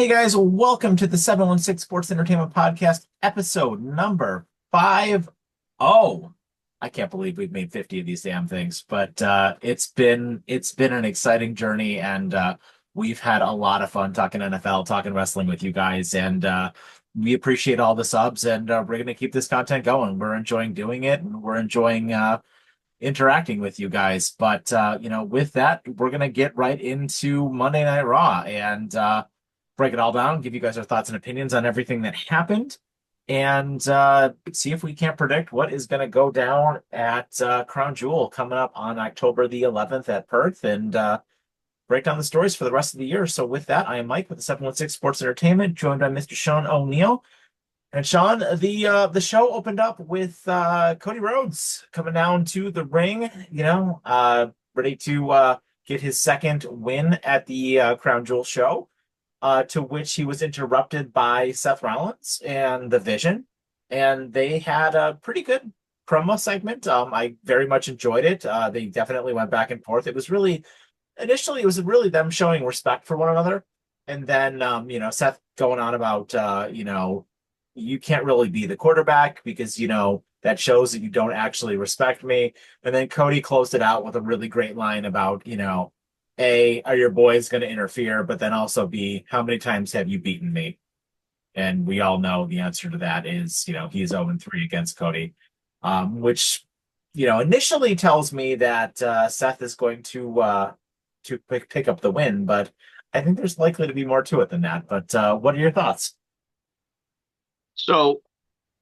Hey guys, welcome to the 716 Sports Entertainment Podcast, episode number 50. I can't believe we've made 50 of these damn things, but it's been an exciting journey, and we've had a lot of fun talking NFL, talking wrestling with you guys, and we appreciate all the subs, and we're gonna keep this content going. We're enjoying doing it, and we're enjoying interacting with you guys. But with that, we're gonna get right into Monday Night Raw and break it all down, give you guys our thoughts and opinions on everything that happened, and see if we can't predict what is going to go down at Crown Jewel coming up on October the 11th at Perth, and break down the stories for the rest of the year. So with that, I am Mike with the 716 Sports Entertainment, joined by Mr. Sean O'Neill. And Sean, the show opened up with Cody Rhodes coming down to the ring, ready to get his second win at the Crown Jewel show. To which he was interrupted by Seth Rollins and The Vision, and they had a pretty good promo segment. I very much enjoyed it. They definitely went back and forth. It was really initially it was really them showing respect for one another, and then Seth going on about you can't really be the quarterback because that shows that you don't actually respect me. And then Cody closed it out with a really great line about A, are your boys going to interfere? But then also B, how many times have you beaten me? And we all know the answer to that is, he's 0-3 against Cody, which, initially tells me that Seth is going to pick up the win. But I think there's likely to be more to it than that. But what are your thoughts? So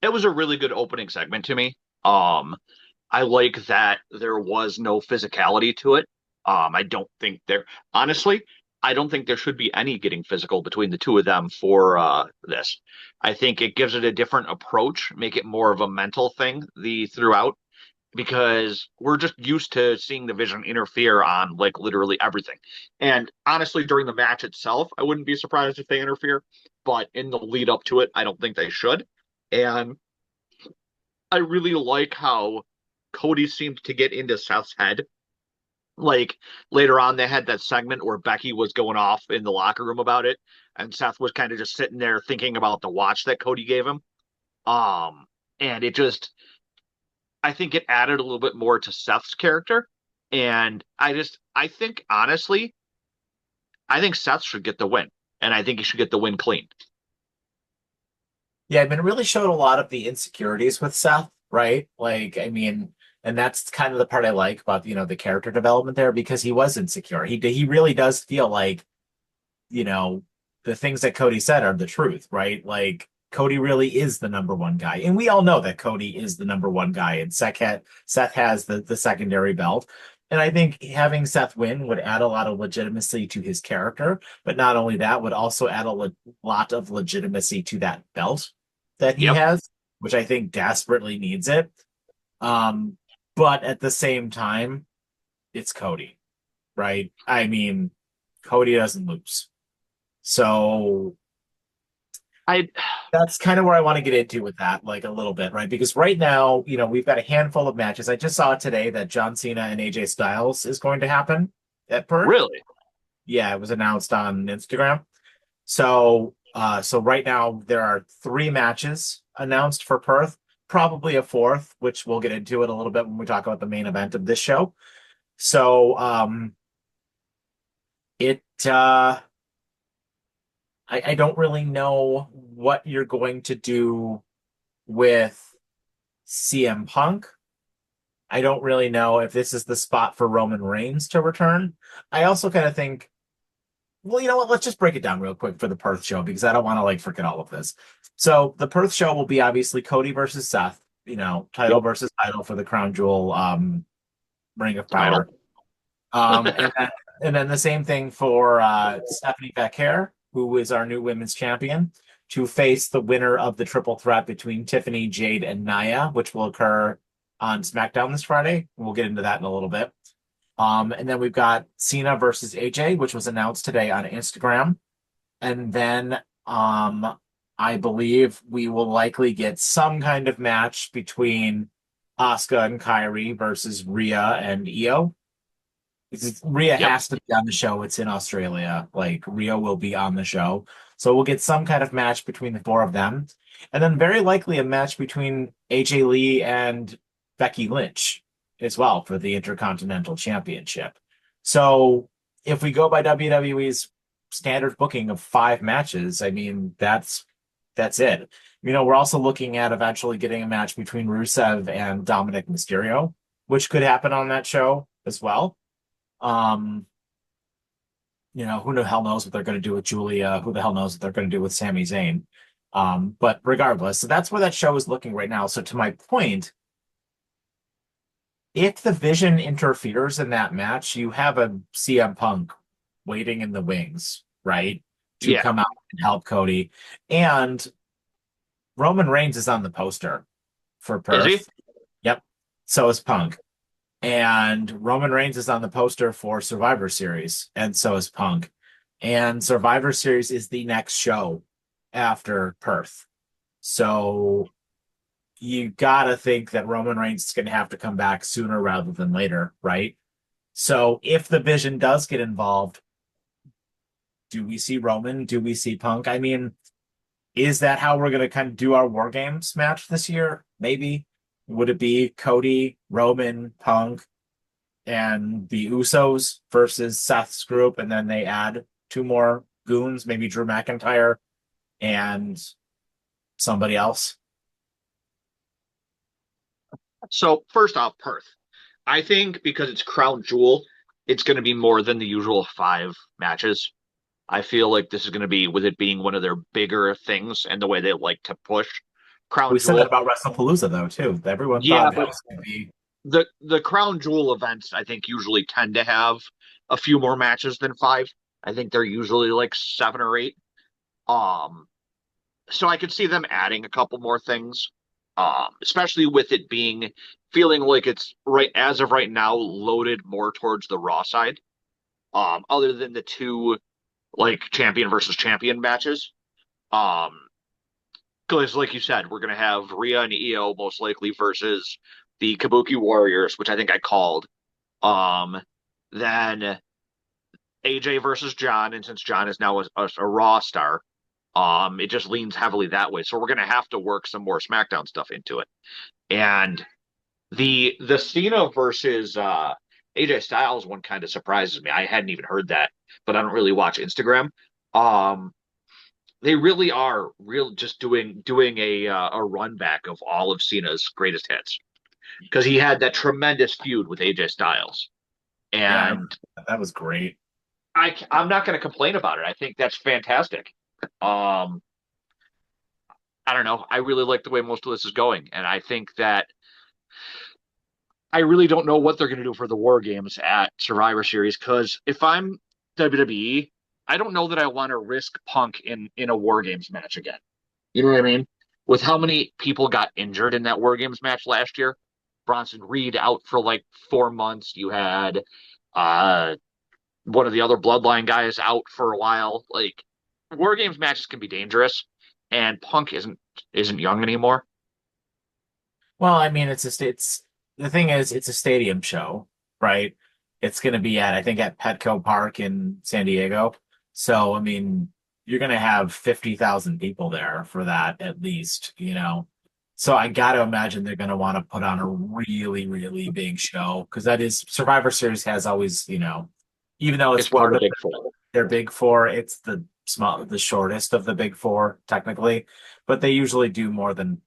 it was a really good opening segment to me. I like that there was no physicality to it. I don't think there, honestly, I don't think there should be any getting physical between the two of them for this. I think it gives it a different approach, make it more of a mental thing the throughout, because we're just used to seeing the Vision interfere on like literally everything. And honestly, during the match itself, I wouldn't be surprised if they interfere, but in the lead up to it, I don't think they should. And I really like how Cody seemed to get into Seth's head. Like later on, they had that segment where Becky was going off in the locker room about it, and Seth was kind of just sitting there thinking about the watch that Cody gave him. Um, and it just, I think it added a little bit more to Seth's character. And I think honestly, I think Seth should get the win, and I think he should get the win clean. Yeah, I mean, it really showed a lot of the insecurities with Seth, right? Like, I mean, and that's kind of the part I like about, the character development there because he was insecure. He really does feel like, you know, the things that Cody said are the truth, right? Like, Cody really is the number one guy. And we all know that Cody is the number one guy, and Seth has the secondary belt. And I think having Seth win would add a lot of legitimacy to his character, but not only that, would also add lot of legitimacy to that belt that he Yep. has, which I think desperately needs it. Um, but at the same time, it's Cody, right? I mean, Cody doesn't lose. So I that's kind of where I want to get into with that, like a little bit, right? Because right now, we've got a handful of matches. I just saw today that John Cena and AJ Styles is going to happen at Perth. really, Yeah, it was announced on Instagram. So right now there are three matches announced for Perth, probably a fourth, which we'll get into it a little bit when we talk about the main event of this show. So it I don't really know what you're going to do with CM Punk. I don't really know if this is the spot for Roman Reigns to return. I also kind of think, well, you know what? Let's just break it down real quick for the Perth show because I don't want to like forget all of this. So the Perth show will be obviously Cody versus Seth, title yep, versus title for the Crown Jewel Ring of title. Power. And then the same thing for Stephanie Becker, who is our new women's champion, to face the winner of the triple threat between Tiffany, Jade, and Nia, which will occur on SmackDown this Friday. We'll get into that in a little bit. And then we've got Cena versus AJ, which was announced today on Instagram. And then I believe we will likely get some kind of match between Asuka and Kyrie versus Rhea and Io. Rhea Yep. has to be on the show. It's in Australia. Like Rhea will be on the show. So we'll get some kind of match between the four of them. And then very likely a match between AJ Lee and Becky Lynch as well for the Intercontinental Championship. So if we go by WWE's standard booking of 5 matches, I mean that's it. We're also looking at eventually getting a match between Rusev and Dominic Mysterio, which could happen on that show as well. Um, who the hell knows what they're going to do with Julia? Who the hell knows what they're going to do with Sami Zayn? But regardless, so that's where that show is looking right now. So to my point, if the Vision interferes in that match, you have a CM Punk waiting in the wings, right? To Yeah. come out and help Cody. And Roman Reigns is on the poster for Is he? Perth. Yep. So is Punk. And Roman Reigns is on the poster for Survivor Series, and so is Punk. And Survivor Series is the next show after Perth. So you gotta think that Roman Reigns is gonna have to come back sooner rather than later, right? So if the Vision does get involved, do we see Roman? Do we see Punk? I mean, is that how we're gonna kind of do our War Games match this year? Maybe. Would it be Cody, Roman, Punk, and the Usos versus Seth's group, and then they add 2 more goons, maybe Drew McIntyre and somebody else? So first off, Perth. I think because it's Crown Jewel, it's going to be more than the usual 5 matches. I feel like this is going to be, with it being one of their bigger things and the way they like to push Crown We said that Jewel. about WrestlePalooza, though, too. Everyone Yeah, thought that but was going to be. the Crown Jewel events, I think, usually tend to have a few more matches than 5. I think they're usually like 7 or 8. Um, so I could see them adding a couple more things, especially with it being feeling like it's right as of right now loaded more towards the Raw side. Other than the 2 like champion versus champion matches. Um, because like you said, we're gonna have Rhea and Io most likely versus the Kabuki Warriors, which I think I called. Um, then AJ versus John, and since John is now a Raw star, it just leans heavily that way. So we're gonna have to work some more SmackDown stuff into it. And the Cena versus AJ Styles one kind of surprises me. I hadn't even heard that, but I don't really watch Instagram. Um, they really are real just doing a run back of all of Cena's greatest hits because he had that tremendous feud with AJ Styles, Yeah, and that was great. I'm not going to complain about it. I think that's fantastic. Um, I don't know. I really like the way most of this is going, and I think that I really don't know what they're going to do for the War Games at Survivor Series because if I'm WWE, I don't know that I want to risk Punk in a War Games match again. You know what I mean? With how many people got injured in that War Games match last year, Bronson Reed out for like 4 months. You had uh, one of the other Bloodline guys out for a while. Like War Games matches can be dangerous, and Punk isn't young anymore. Well, I mean, it's the thing is, it's a stadium show, right? It's going to be at, I think, at Petco Park in San Diego. So, I mean, you're going to have 50,000 people there for that at least. So I got to imagine they're going to want to put on a really, really big show because that is Survivor Series has always, even though it's It's one of part the of big 4. their big four, it's the shortest of the big four technically, but they usually do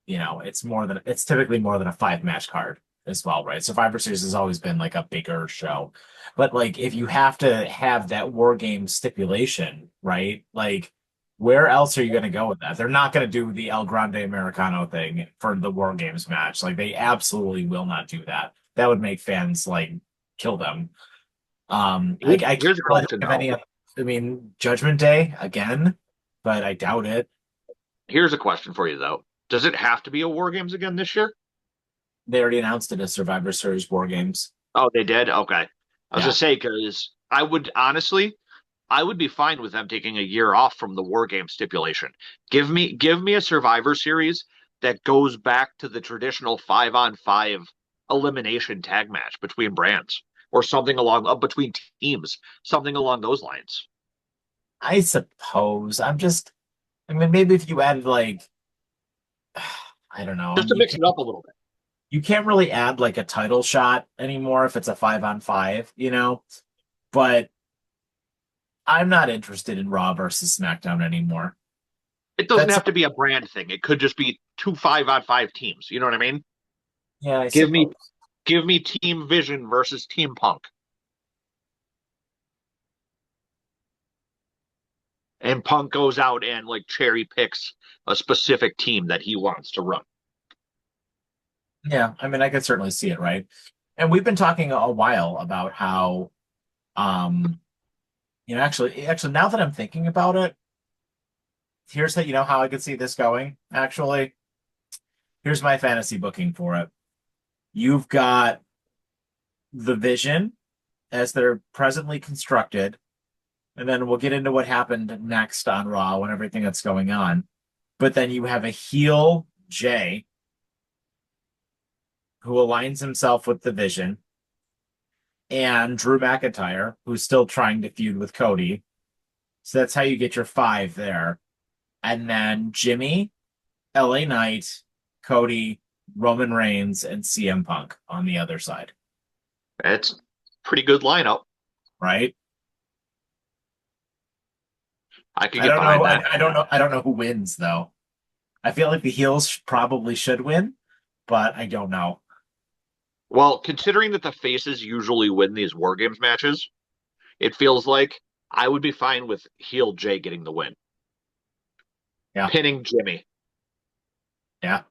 it's typically more than a 5 match card as well, right? Survivor Series has always been like a bigger show, but like if you have to have that War Game stipulation, right? Like where else are you going to go with that? They're not going to do the El Grande Americano thing for the War Games match. Like they absolutely will not do that. That would make fans like kill them. I can't Here's a really think question of though. any. I mean, Judgment Day again, but I doubt it. Here's a question for you though. Does it have to be a War Games again this year? They already announced it as Survivor Series War Games. Oh, they did? Okay. I was gonna Yeah. say because I would be fine with them taking a year off from the War Game stipulation. Give me a Survivor Series that goes back to the traditional 5-on-5 elimination tag match between brands. or something along between teams, something along those lines. I suppose. I mean, maybe if you added like, I don't know. I Just mean, to mix it up a little bit. you can't really add like a title shot anymore if it's a 5-on-5, But I'm not interested in Raw versus SmackDown anymore. It doesn't That's have to be a brand thing. It could just be two 5-on-5 teams. You know what I mean? Yeah, I Give me suppose. give me Team Vision versus Team Punk. And Punk goes out and like cherry picks a specific team that he wants to run. Yeah, I mean, I could certainly see it, right? And we've been talking a while about how, um, actually, now that I'm thinking about it, here's how I could see this going. Actually, here's my fantasy booking for it. You've got the Vision as they're presently constructed, and then we'll get into what happened next on Raw and everything that's going on. But then you have a heel Jey who aligns himself with the Vision, and Drew McIntyre, who's still trying to feud with Cody. So that's how you get your five there. And then Jimmy, LA Knight, Cody, Roman Reigns, and CM Punk on the other side. It's a pretty good lineup. Right? I could I get don't know. behind that. I don't know. I don't know who wins though. I feel like the heels probably should win, but I don't know. Well, considering that the faces usually win these War Games matches, it feels like I would be fine with heel Jey getting the win. Yeah, Pinning Jimmy. yeah.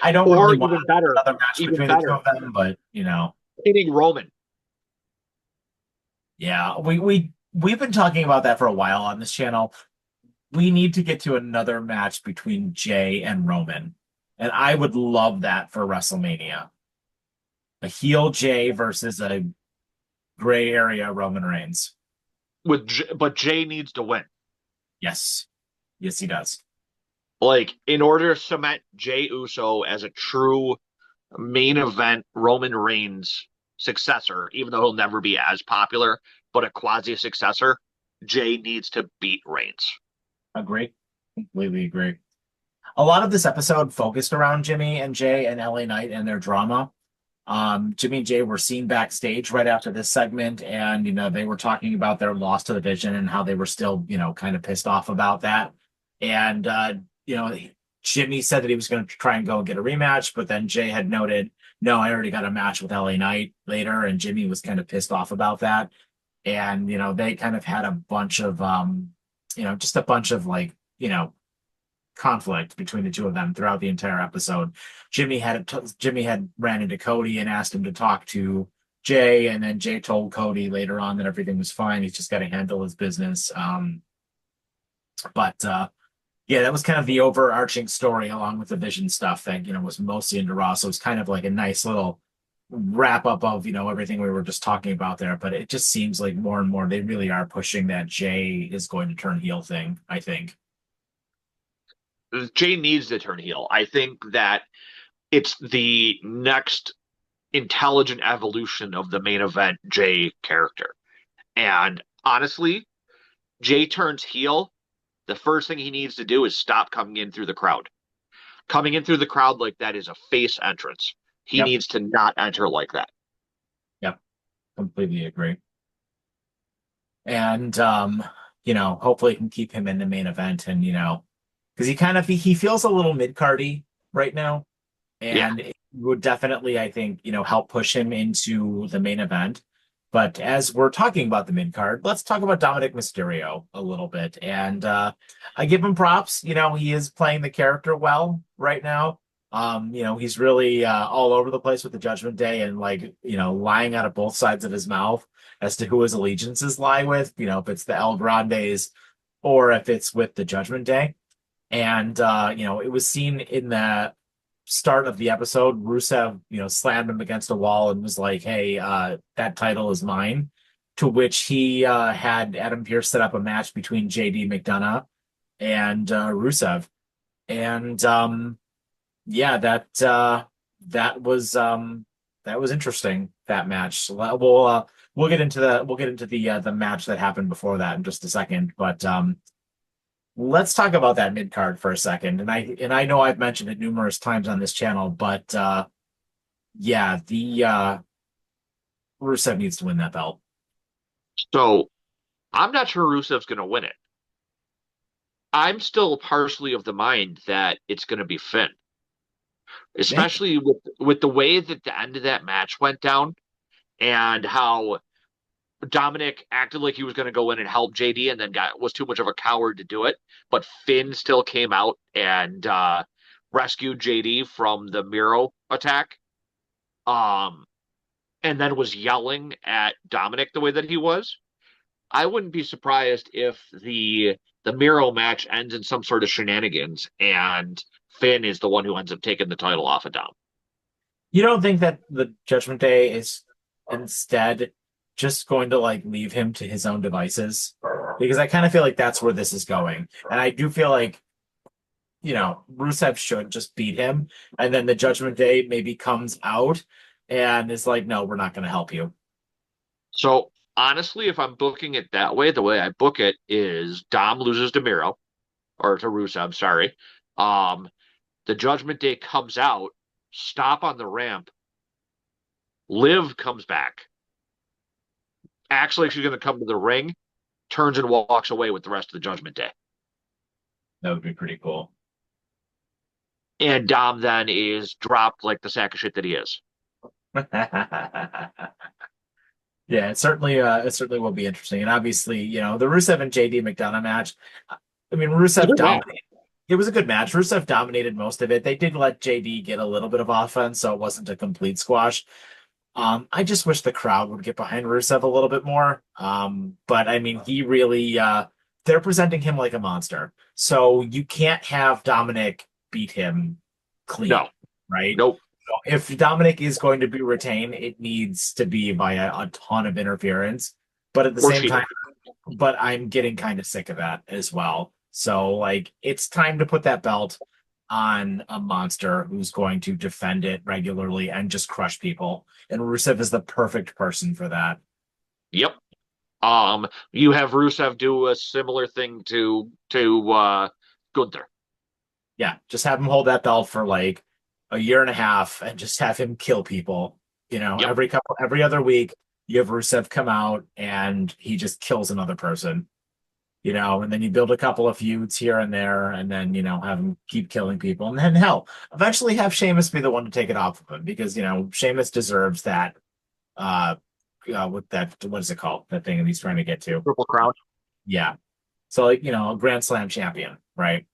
I don't Or really want another match even between the two better, of them, but pinning Roman. yeah. We've been talking about that for a while on this channel. We need to get to another match between Jey and Roman, and I would love that for WrestleMania. A heel Jey versus a gray area Roman Reigns. But Jey needs to win. Yes, yes, he does. Like, in order to cement Jey Uso as a true main event Roman Reigns successor, even though he'll never be as popular, but a quasi successor, Jey needs to beat Reigns. Agree. Completely agree. A lot of this episode focused around Jimmy and Jey and LA Knight and their drama. Jimmy and Jey were seen backstage right after this segment, and they were talking about their loss to the Vision and how they were still, kind of pissed off about that. And you know, Jimmy said that he was going to try and go and get a rematch, but then Jey had noted, "No, I already got a match with LA Knight later," and Jimmy was kind of pissed off about that. And they kind of had a bunch of just a bunch of like conflict between the two of them throughout the entire episode. Jimmy had ran into Cody and asked him to talk to Jey, and then Jey told Cody later on that everything was fine. He's just got to handle his business. But yeah, that was kind of the overarching story, along with the Vision stuff that was mostly into Raw. So it's kind of like a nice little wrap up of everything we were just talking about there. But it just seems like more and more they really are pushing that Jey is going to turn heel thing, I think. Jey needs to turn heel. I think that it's the next intelligent evolution of the main event Jey character. And honestly, Jey turns heel. The first thing he needs to do is stop coming in through the crowd. Coming in through the crowd like that is a face entrance. He Yep. needs to not enter like that. Yep. Completely agree. And hopefully can keep him in the main event, and because he feels a little mid-cardy right now, Yeah. and it would definitely, I think, help push him into the main event. But as we're talking about the mid card, let's talk about Dominic Mysterio a little bit. And I give him props. He is playing the character well right now. He's really all over the place with the Judgment Day, and like, lying out of both sides of his mouth as to who his allegiances lie with, if it's the El Grandes or if it's with the Judgment Day. And it was seen in the start of the episode. Rusev, slammed him against a wall and was like, "Hey, that title is mine." To which he had Adam Pearce set up a match between JD McDonough and Rusev, and yeah, that that was interesting, that match. So we'll get into the match that happened before that in just a second. But let's talk about that mid card for a second. And I know I've mentioned it numerous times on this channel, but yeah, the Rusev needs to win that belt. So I'm not sure Rusev's going to win it. I'm still partially of the mind that it's going to be Finn, Think? especially with the way that the end of that match went down and how Dominic acted like he was going to go in and help JD and then was too much of a coward to do it. But Finn still came out and rescued JD from the Miro attack. Um, and then was yelling at Dominic the way that he was. I wouldn't be surprised if the Miro match ends in some sort of shenanigans and Finn is the one who ends up taking the title off of Dom. You don't think that the Judgment Day is instead just going to like leave him to his own devices? Because I kind of feel like that's where this is going. And I do feel like, Rusev should just beat him. And then the Judgment Day maybe comes out and is like, no, we're not going to help you. So honestly, if I'm booking it that way, the way I book it is Dom loses to Miro or to Rusev, sorry. Um, the Judgment Day comes out, stop on the ramp. Liv comes back. Actually, she's going to come to the ring, turns and walks away with the rest of the Judgment Day. That would be pretty cool. And Dom then is dropped like the sack of shit that he is. Yeah, it certainly will be interesting. And obviously, the Rusev and JD McDonough match. I mean, Rusev dominated. It was a good match. Rusev dominated most of it. They did let JD get a little bit of offense, so it wasn't a complete squash. I just wish the crowd would get behind Rusev a little bit more. But I mean, he really they're presenting him like a monster. So you can't have Dominic beat him clean, No, right? nope. If Dominic is going to be retained, it needs to be by a ton of interference. But at the Or same cheating. time, but I'm getting kind of sick of that as well. So like it's time to put that belt on a monster who's going to defend it regularly and just crush people. And Rusev is the perfect person for that. Yep. You have Rusev do a similar thing to Gunther. Yeah, just have him hold that belt for like a year and a half and just have him kill people. Yep. Every other week, you have Rusev come out and he just kills another person. And then you build a couple of feuds here and there, and then, have him keep killing people. And then hell, eventually have Sheamus be the one to take it off of him because, Sheamus deserves that with that, what is it called? That thing that he's trying to get to. Triple Crown. Yeah. So like, a Grand Slam champion, right?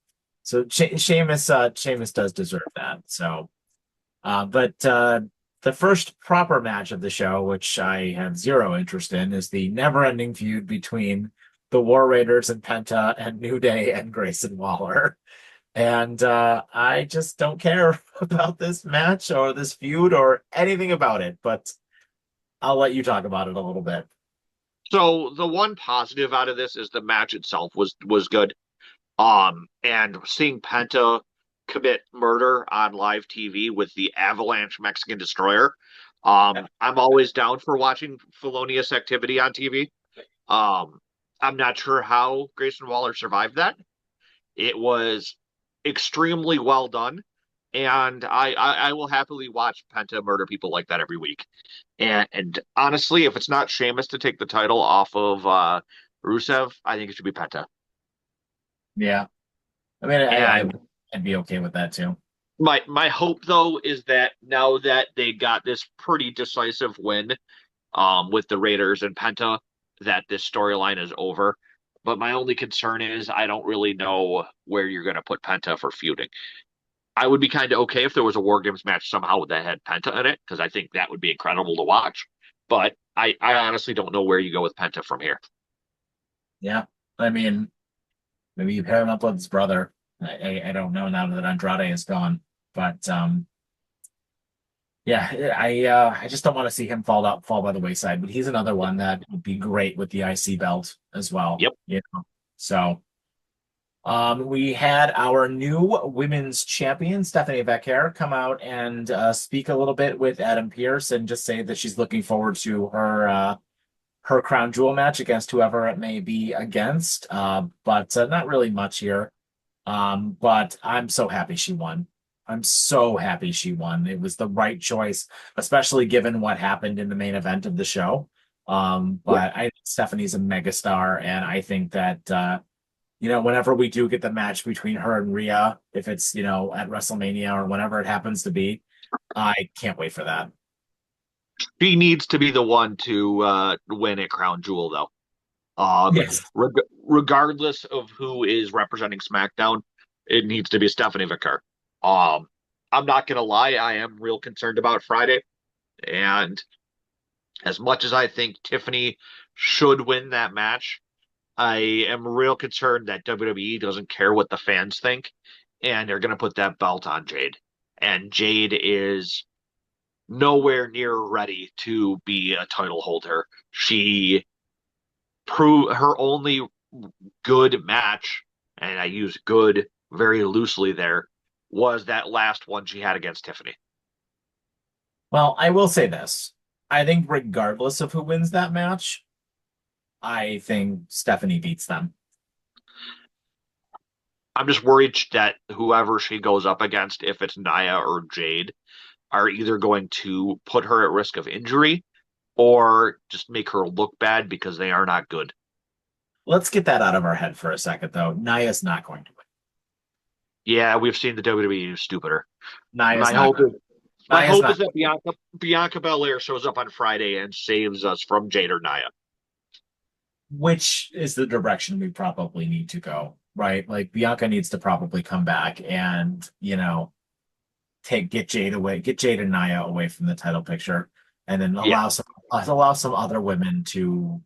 So Sheamus does deserve that. So but the first proper match of the show, which I have zero interest in, is the never-ending feud between the War Raiders and Penta and New Day and Grayson Waller. And I just don't care about this match or this feud or anything about it, but I'll let you talk about it a little bit. So the one positive out of this is the match itself was good. And seeing Penta commit murder on live TV with the Avalanche Mexican Destroyer. I'm always down for watching felonious activity on TV. I'm not sure how Grayson Waller survived that. It was extremely well done, and I will happily watch Penta murder people like that every week. And honestly, if it's not Sheamus to take the title off of Rusev, I think it should be Penta. Yeah. I mean, And I'd be okay with that too. my hope though is that now that they got this pretty decisive win with the Raiders and Penta, that this storyline is over. But my only concern is I don't really know where you're going to put Penta for feuding. I would be kind of okay if there was a War Games match somehow that had Penta in it, because I think that would be incredible to watch. But I honestly don't know where you go with Penta from here. Yeah. I mean, maybe you pair him up with his brother. I don't know now that Andrade is gone, but yeah, I just don't want to see him fall by the wayside. But he's another one that would be great with the IC belt as well. Yep. So We had our new women's champion, Stephanie Becker, come out and speak a little bit with Adam Pearce and just say that she's looking forward to her crown jewel match against whoever it may be against. But not really much here. But I'm so happy she won. I'm so happy she won. It was the right choice, especially given what happened in the main event of the show. Yep. But I think Stephanie's a megastar, and I think that whenever we do get the match between her and Rhea, if it's at WrestleMania or whenever it happens to be, I can't wait for that. She needs to be the one to win at Crown Jewel, though. Yes. Regardless of who is representing SmackDown, it needs to be Stephanie Vickers. Um, I'm not gonna lie, I am real concerned about Friday, and as much as I think Tiffany should win that match, I am real concerned that WWE doesn't care what the fans think, and they're gonna put that belt on Jade, and Jade is nowhere near ready to be a title holder. She proved her only good match, and I use good very loosely there, was that last one she had against Tiffany. Well, I will say this. I think regardless of who wins that match, I think Stephanie beats them. I'm just worried that whoever she goes up against, if it's Nia or Jade, are either going to put her at risk of injury or just make her look bad because they are not good. Let's get that out of our head for a second, though. Naya's not going to win. Yeah, we've seen the WWE stupider. Naya's My not hope going is to. my Naya's hope not. is that Bianca Belair shows up on Friday and saves us from Jade or Nia. Which is the direction we probably need to go, right? Like Bianca needs to probably come back and, get Jade and Nia away from the title picture, and then Yeah, allow some other women to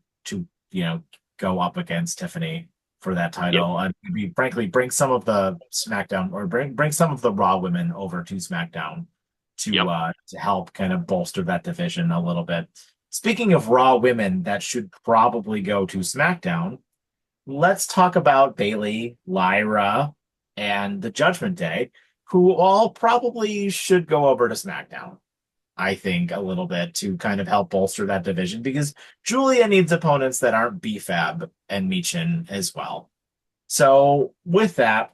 go up against Tiffany for that yep, title, and maybe frankly bring some of the SmackDown or bring some of the Raw women over to SmackDown yep. to help kind of bolster that division a little bit. Speaking of Raw women that should probably go to SmackDown, let's talk about Bayley, Lyra, and the Judgment Day, who all probably should go over to SmackDown. I think a little bit to kind of help bolster that division because Julia needs opponents that aren't BFAB and Michin as well. So with that,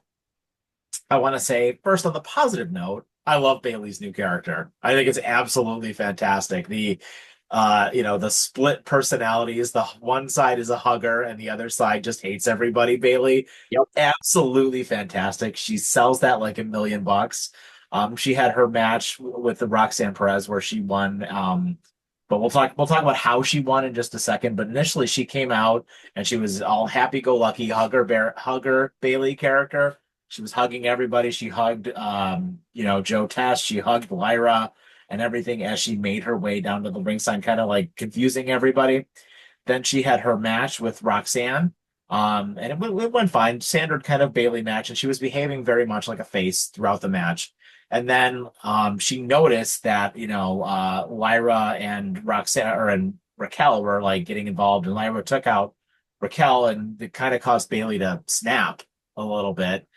I want to say first on the positive note, I love Bayley's new character. I think it's absolutely fantastic. The split personalities, the one side is a hugger and the other side just hates everybody. Bayley, Yep. absolutely fantastic. She sells that like $1 million. She had her match with the Roxanne Perez where she won. But we'll talk about how she won in just a second. But initially she came out and she was all happy-go-lucky hugger Bayley character. She was hugging everybody. She hugged Joe Test, she hugged Lyra and everything as she made her way down to the ringside, kind of like confusing everybody. Then she had her match with Roxanne. And it went fine. Standard kind of Bayley match, and she was behaving very much like a face throughout the match. And then she noticed that Lyra and Raquel were like getting involved, and Lyra took out Raquel, and it kind of caused Bayley to snap a little bit.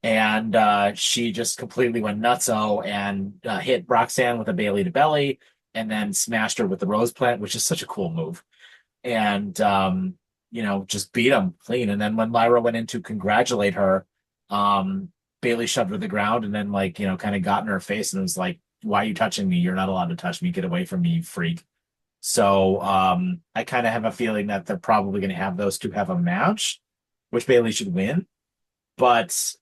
And she just completely went nutso and hit Roxanne with a Bayley to belly, and then smashed her with the rose plant, which is such a cool move. And just beat him clean. And then when Lyra went in to congratulate her, Bayley shoved her to the ground and then kind of got in her face and was like, "Why are you touching me? You're not allowed to touch me. Get away from me, you freak." So I kind of have a feeling that they're probably going to have those two have a match, which Bayley should win. But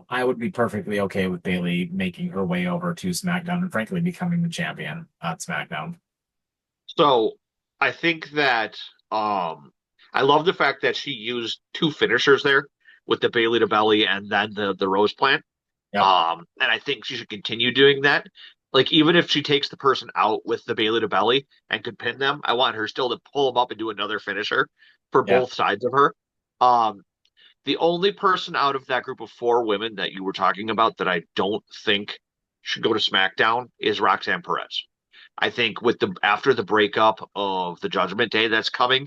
I would be perfectly okay with Bayley making her way over to SmackDown and frankly becoming the champion at SmackDown. So I think that I love the fact that she used two finishers there with the Bailey to belly and then the Rose plant. Yep. And I think she should continue doing that. Like even if she takes the person out with the Bailey to belly and could pin them, I want her still to pull them up and do another finisher for Yeah. both sides of her. Um, the only person out of that group of four women that you were talking about that I don't think should go to SmackDown is Roxanne Perez. I think with the after the breakup of the Judgment Day that's coming,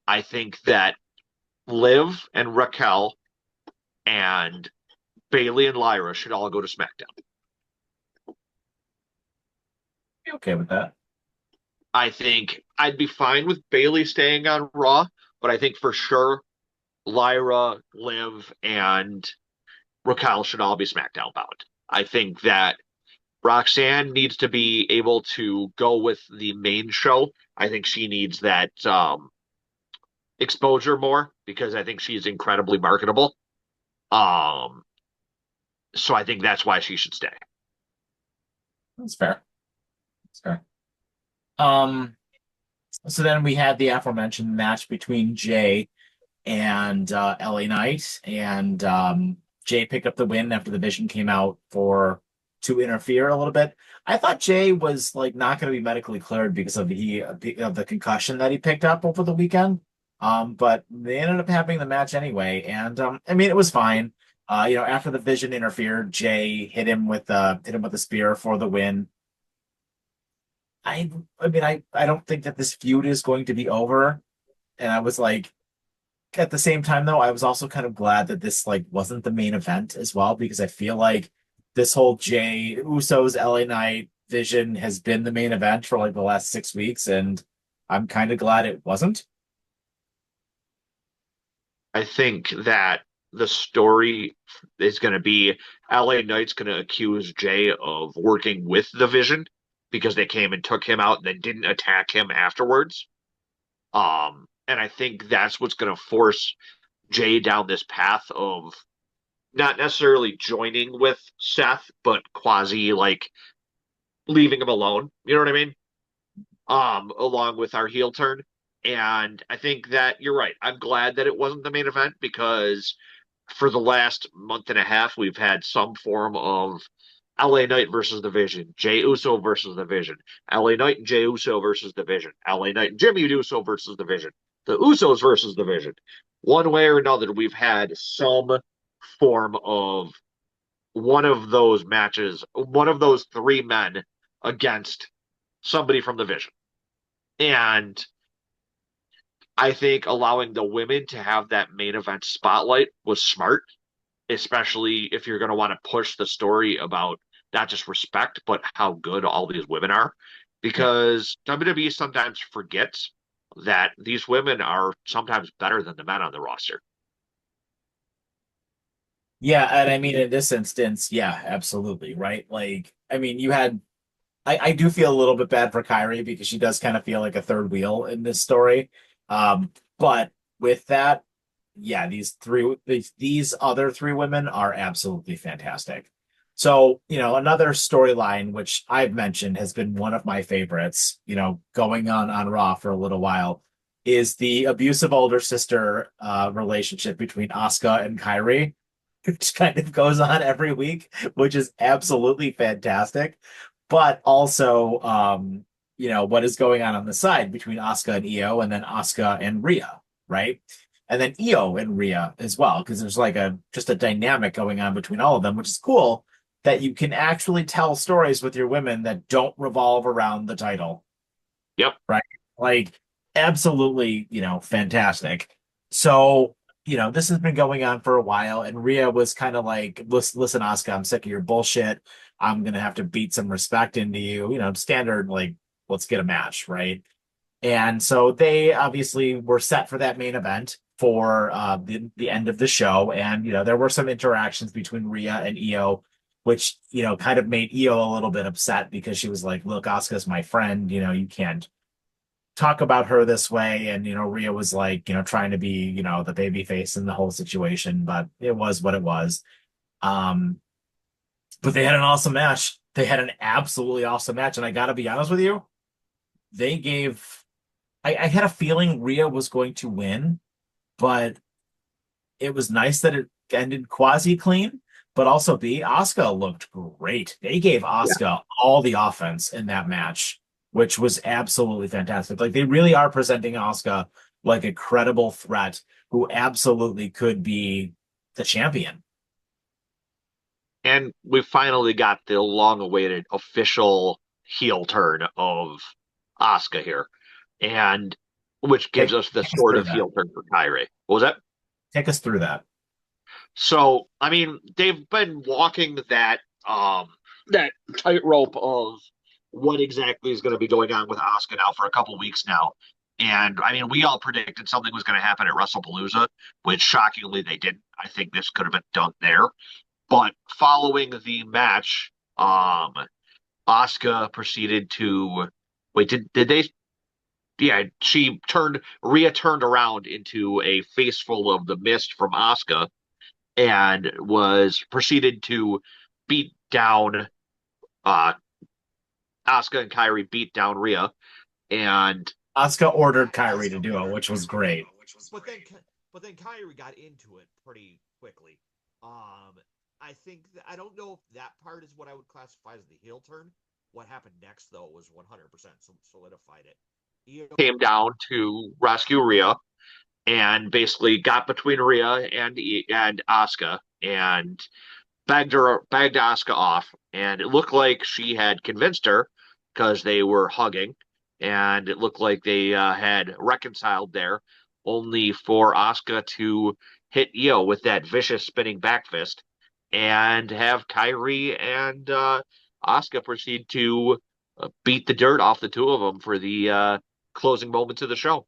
I think that Liv and Raquel and Bayley and Lyra should all go to SmackDown. You okay with that? I think I'd be fine with Bayley staying on Raw, but I think for sure Lyra, Liv, and Raquel should all be SmackDown bound. I think that Roxanne needs to be able to go with the main show. I think she needs that exposure more because I think she's incredibly marketable. Um, so I think that's why she should stay. That's fair. That's fair. Um, so then we had the aforementioned match between Jey and LA Knight, and Jey picked up the win after the Vision came out for to interfere a little bit. I thought Jey was like not going to be medically cleared because of the concussion that he picked up over the weekend. But they ended up having the match anyway, and I mean it was fine. After the Vision interfered, Jey hit him with a spear for the win. I don't think that this feud is going to be over. And I was like, at the same time though, I was also kind of glad that this like wasn't the main event as well, because I feel like this whole Jey Uso's LA Knight Vision has been the main event for like the last 6 weeks, and I'm kind of glad it wasn't. I think that the story is going to be LA Knight's going to accuse Jey of working with the Vision because they came and took him out and then didn't attack him afterwards. And I think that's what's going to force Jey down this path of not necessarily joining with Seth, but quasi like leaving him alone. You know what I mean? Along with our heel turn. And I think that you're right. I'm glad that it wasn't the main event because for the last month and a half, we've had some form of LA Knight versus the Vision, Jey Uso versus the Vision, LA Knight and Jey Uso versus the Vision, LA Knight and Jimmy Uso versus the Vision, the Usos versus the Vision. One way or another, we've had some form of one of those matches, one of those three men against somebody from the Vision. And I think allowing the women to have that main event spotlight was smart, especially if you're going to want to push the story about not just respect, but how good all these women are. Yeah. Because WWE sometimes forgets that these women are sometimes better than the men on the roster. Yeah, and I mean in this instance, yeah, absolutely, right? Like, I mean, I do feel a little bit bad for Kyrie because she does kind of feel like a third wheel in this story. But with that, yeah, these other three women are absolutely fantastic. So, another storyline which I've mentioned has been one of my favorites, going on Raw for a little while, is the abusive older sister relationship between Asuka and Kyrie, which kind of goes on every week, which is absolutely fantastic. But also, what is going on the side between Asuka and Io, and then Asuka and Rhea, right? And then Io and Rhea as well, because there's like just a dynamic going on between all of them, which is cool that you can actually tell stories with your women that don't revolve around the title, Yep. right? Like, absolutely, fantastic. So, this has been going on for a while, and Rhea was kind of like, listen, Asuka, I'm sick of your bullshit. I'm gonna have to beat some respect into you, standard, like, let's get a match, right? And so they obviously were set for that main event for the end of the show. And, there were some interactions between Rhea and Io, which, kind of made Io a little bit upset because she was like, look, Asuka's my friend, you can't talk about her this way. And, Rhea was like, trying to be, the baby face in the whole situation, but it was what it was. Um, but they had an awesome match. They had an absolutely awesome match. And I got to be honest with you, they gave, I had a feeling Rhea was going to win, but it was nice that it ended quasi clean. But also, Asuka looked great. They gave Yeah. Asuka all the offense in that match, which was absolutely fantastic. Like, they really are presenting Asuka like a credible threat who absolutely could be the champion. And we finally got the long awaited official heel turn of Asuka here. And which gives Take, us the take us sort through of that. heel turn for Kyrie. What was that? Take us through that. So, I mean, they've been walking that tightrope of what exactly is going to be going on with Asuka now for a couple weeks now. And I mean, we all predicted something was going to happen at WrestlePalooza, which shockingly they didn't. I think this could have been done there. But following the match, Asuka proceeded to wait. Did they? Yeah, Rhea turned around into a face full of the mist from Asuka and was proceeded to beat down uh Asuka and Kyrie beat down Rhea and Asuka ordered Kyrie to do it, which was great. But then, but then Kyrie got into it pretty quickly. I think I don't know if that part is what I would classify as the heel turn. What happened next, though, was 100% solidified it. came down to rescue Rhea and basically got between Rhea and Asuka and bagged Asuka off, and it looked like she had convinced her because they were hugging, and it looked like they had reconciled there, only for Asuka to hit Io with that vicious spinning back fist, and have Kyrie and Asuka proceed to beat the dirt off the two of them for the closing moments of the show.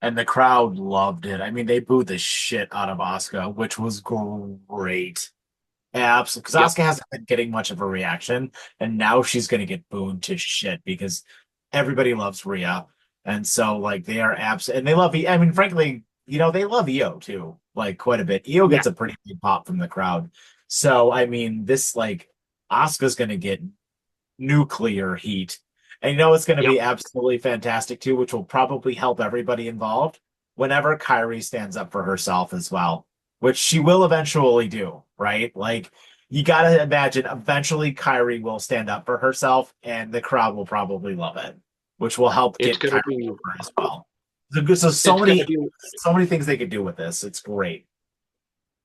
And the crowd loved it. I mean, they booed the shit out of Asuka, which was great. Absolutely, because Yep. Asuka hasn't been getting much of a reaction, and now she's going to get booed to shit because everybody loves Rhea, and so like they are and they love. I mean, frankly, they love Io too, like quite a bit. Io Yeah. gets a pretty big pop from the crowd, so I mean, this like Asuka's going to get nuclear heat, and it's going to Yep. be absolutely fantastic too, which will probably help everybody involved whenever Kyrie stands up for herself as well, which she will eventually do, right? Like you got to imagine eventually Kyrie will stand up for herself and the crowd will probably love it, which will help It's get gonna Kyrie be over as well. So it's gonna many be things they could do with this. It's great.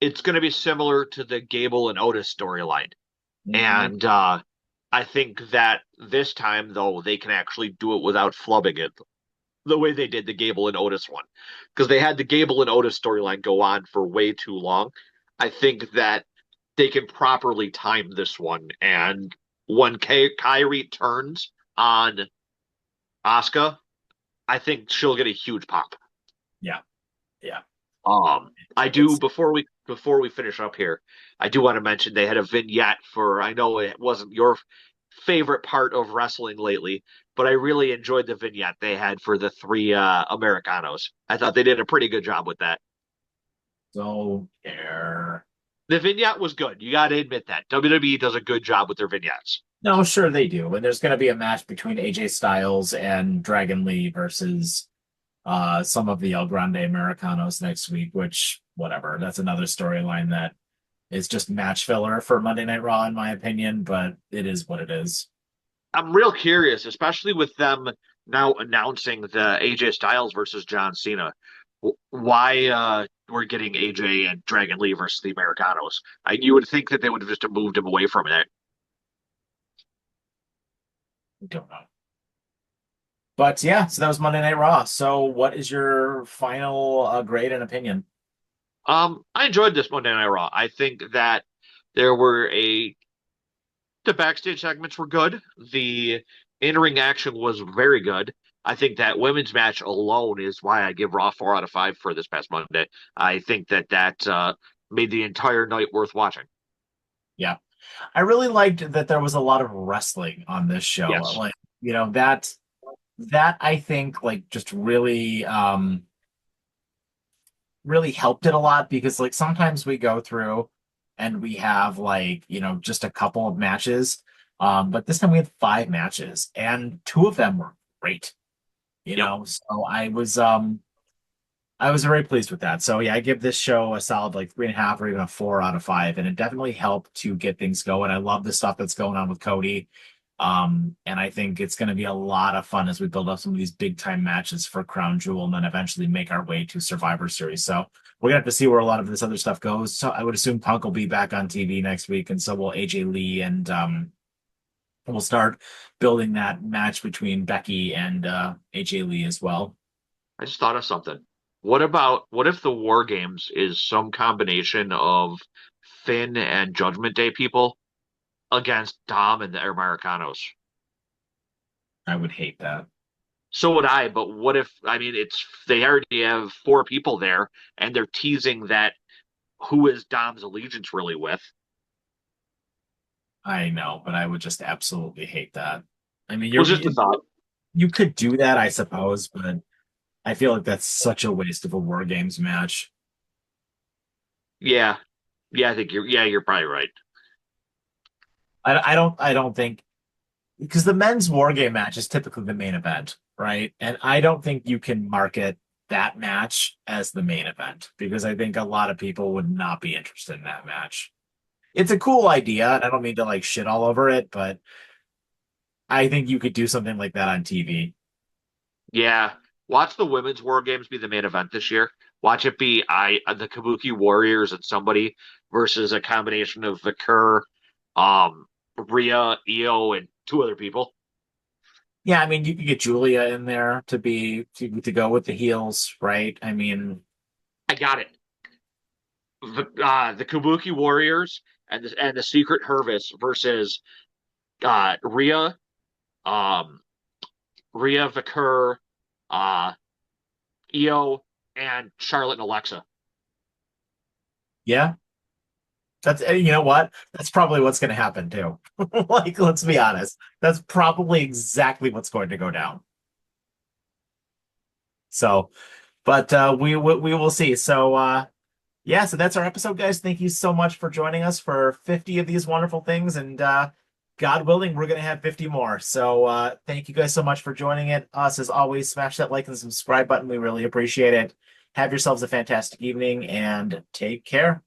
it's gonna be similar to the Gable and Otis storyline. Mhm. And I think that this time, though, they can actually do it without flubbing it the way they did the Gable and Otis one. Because they had the Gable and Otis storyline go on for way too long. I think that they can properly time this one. And when Kyrie turns on Asuka, I think she'll get a huge pop. Yeah, yeah. I do It's before we finish up here, I do want to mention they had a vignette for I know it wasn't your favorite part of wrestling lately, but I really enjoyed the vignette they had for the three Americanos. I thought they did a pretty good job with that. so care. The vignette was good. You got to admit that. WWE does a good job with their vignettes. No, sure they do. And there's going to be a match between AJ Styles and Dragon Lee versus some of the El Grande Americanos next week, which, whatever. That's another storyline that is just match filler for Monday Night Raw, in my opinion, but it is what it is. I'm real curious, especially with them now announcing the AJ Styles versus John Cena. Why we're getting AJ and Dragon Lee versus the Americanos? You would think that they would have just moved him away from it. I don't know. But yeah, so that was Monday Night Raw. So what is your final grade and opinion? I enjoyed this Monday Night Raw. I think that there were the backstage segments were good. The in-ring action was very good. I think that women's match alone is why I give Raw 4 out of 5 for this past Monday. I think that made the entire night worth watching. Yeah. I really liked that there was a lot of wrestling on this show. Yes. Like, that I think like just really helped it a lot because like sometimes we go through and we have like, just a couple of matches. But this time we had 5 matches and 2 of them were great, Yep. So I was very pleased with that. So yeah, I give this show a solid like 3.5 or even a 4 out of 5. And it definitely helped to get things going. I love the stuff that's going on with Cody. And I think it's going to be a lot of fun as we build up some of these big time matches for Crown Jewel and then eventually make our way to Survivor Series. So we're gonna have to see where a lot of this other stuff goes. So I would assume Punk will be back on TV next week, and so will AJ Lee, and we'll start building that match between Becky and AJ Lee as well. I just thought of something. what if the War Games is some combination of Finn and Judgment Day people against Dom and the Americanos? I would hate that. So would I, but what if, I mean, it's they already have four people there and they're teasing that who is Dom's allegiance really with? I know, but I would just absolutely hate that. I mean, Was just a thought. you could do that, I suppose, but I feel like that's such a waste of a War Games match. Yeah. Yeah, I think you're probably right. I don't think because the men's War Game match is typically the main event, right? And I don't think you can market that match as the main event because I think a lot of people would not be interested in that match. It's a cool idea, and I don't mean to like shit all over it, but I think you could do something like that on TV. Yeah. Watch the women's War Games be the main event this year. Watch it be the Kabuki Warriors and somebody versus a combination of Vikur, Rhea, Io, and two other people. Yeah, I mean, you could get Julia in there to go with the heels, right? I mean, I got it. The Kabuki Warriors and the Secret Hervis versus Rhea, um, Rhea Vikur, uh, Io, and Charlotte and Alexa. yeah, that's you know what? That's probably what's going to happen too. Like, let's be honest. That's probably exactly what's going to go down. So, but we will see. So yeah, so that's our episode, guys. Thank you so much for joining us for 50 of these wonderful things, and God willing, we're gonna have 50 more. So thank you guys so much for joining it. Us as always, smash that like and subscribe button. We really appreciate it. Have yourselves a fantastic evening and take care.